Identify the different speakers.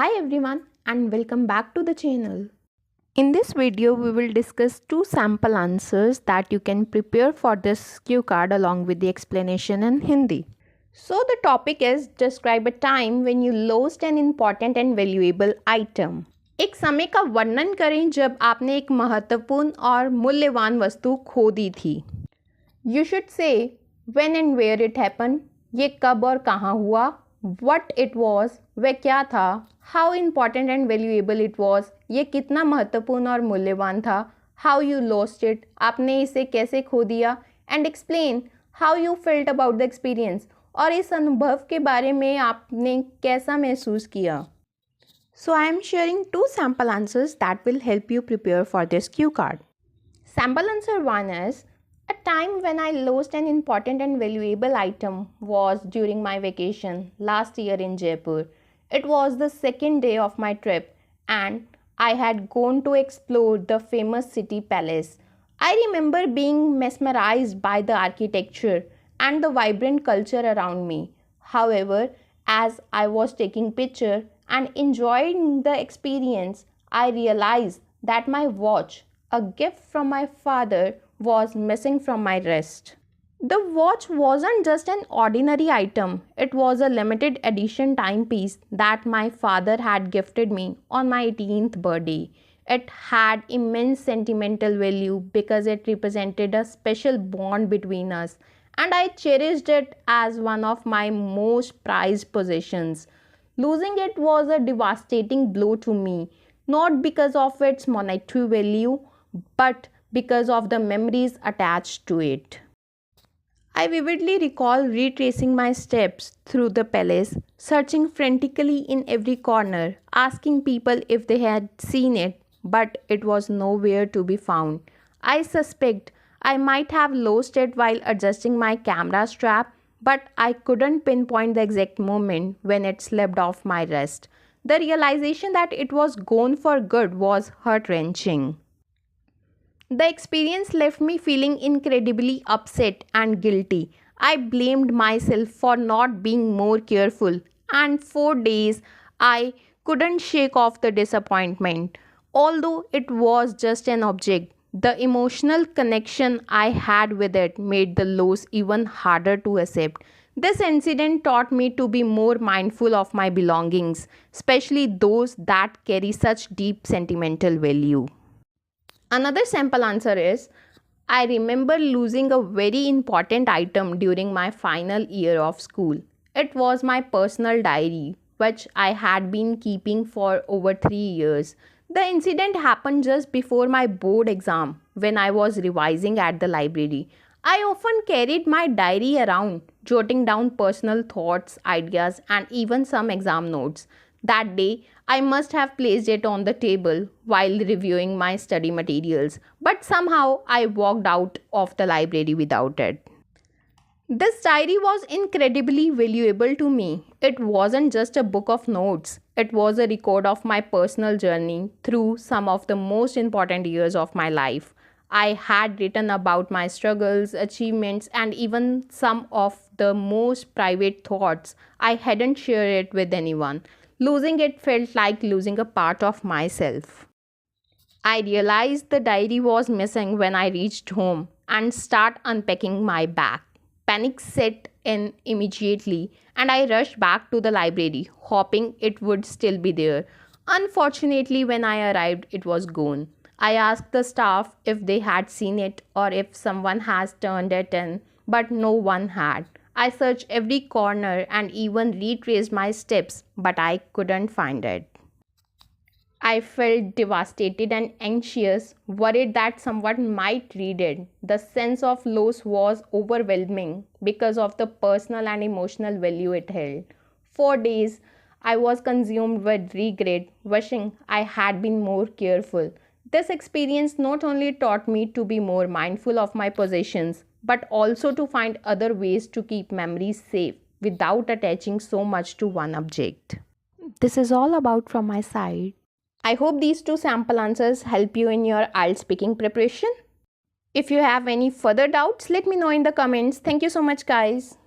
Speaker 1: Hi everyone and welcome back to the channel. In this video we will discuss two sample answers that you can prepare for this cue card along with the explanation in Hindi. So the topic is describe a time when you lost an important and valuable item. एक समय का वर्णन करें जब आपने एक महत्वपूर्ण और मूल्यवान वस्तु खो दी थी. You should say when and where it happened. ये कब और कहाँ हुआ. What it was, वह क्या था. How important and valuable it was, ये कितना महत्वपूर्ण और मूल्यवान था. How you lost it, आपने इसे कैसे खो दिया. And explain how you felt about the experience, और इस अनुभव के बारे में आपने कैसा महसूस किया. So I am sharing two sample answers that will help you prepare for this cue card. Sample answer 1 is, a time when I lost an important and valuable item was during my vacation last year in Jaipur. It was the second day of my trip and I had gone to explore the famous city palace. I remember being mesmerized by the architecture and the vibrant culture around me. However, as I was taking picture and enjoying the experience, I realized that my watch, a gift from my father, was missing from my wrist. The watch wasn't just an ordinary item, it was a limited edition timepiece that my father had gifted me on my 18th birthday. It had immense sentimental value because it represented a special bond between us, and I cherished it as one of my most prized possessions. Losing it was a devastating blow to me, not because of its monetary value, but because of the memories attached to it. I vividly recall retracing my steps through the palace, searching frantically in every corner, asking people if they had seen it, but it was nowhere to be found. I suspect I might have lost it while adjusting my camera strap, but I couldn't pinpoint the exact moment when it slipped off my wrist. The realization that it was gone for good was heart-wrenching. The experience left me feeling incredibly upset and guilty. I blamed myself for not being more careful, and for days I couldn't shake off the disappointment. Although it was just an object, the emotional connection I had with it made the loss even harder to accept. This incident taught me to be more mindful of my belongings, especially those that carry such deep sentimental value. Another sample answer is, I remember losing a very important item during my final year of school. It was my personal diary, which I had been keeping for over 3 years. The incident happened just before my board exam when I was revising at the library. I often carried my diary around, jotting down personal thoughts, ideas, and even some exam notes. That day, I must have placed it on the table while reviewing my study materials, but somehow I walked out of the library without it. This diary was incredibly valuable to me. It wasn't just a book of notes, it was a record of my personal journey through some of the most important years of my life. I had written about my struggles, achievements, and even some of the most private thoughts. I hadn't shared it with anyone. Losing it felt like losing a part of myself. I realized the diary was missing when I reached home and started unpacking my bag. Panic set in immediately, and I rushed back to the library, hoping it would still be there. Unfortunately, when I arrived, it was gone. I asked the staff if they had seen it or if someone has turned it in, but no one had. I searched every corner and even retraced my steps, but I couldn't find it. I felt devastated and anxious, worried that someone might read it. The sense of loss was overwhelming because of the personal and emotional value it held. For days, I was consumed with regret, wishing I had been more careful. This experience not only taught me to be more mindful of my possessions, but also to find other ways to keep memories safe without attaching so much to one object. This is all about from my side. I hope these two sample answers help you in your IELTS speaking preparation. If you have any further doubts, let me know in the comments. Thank you so much, guys.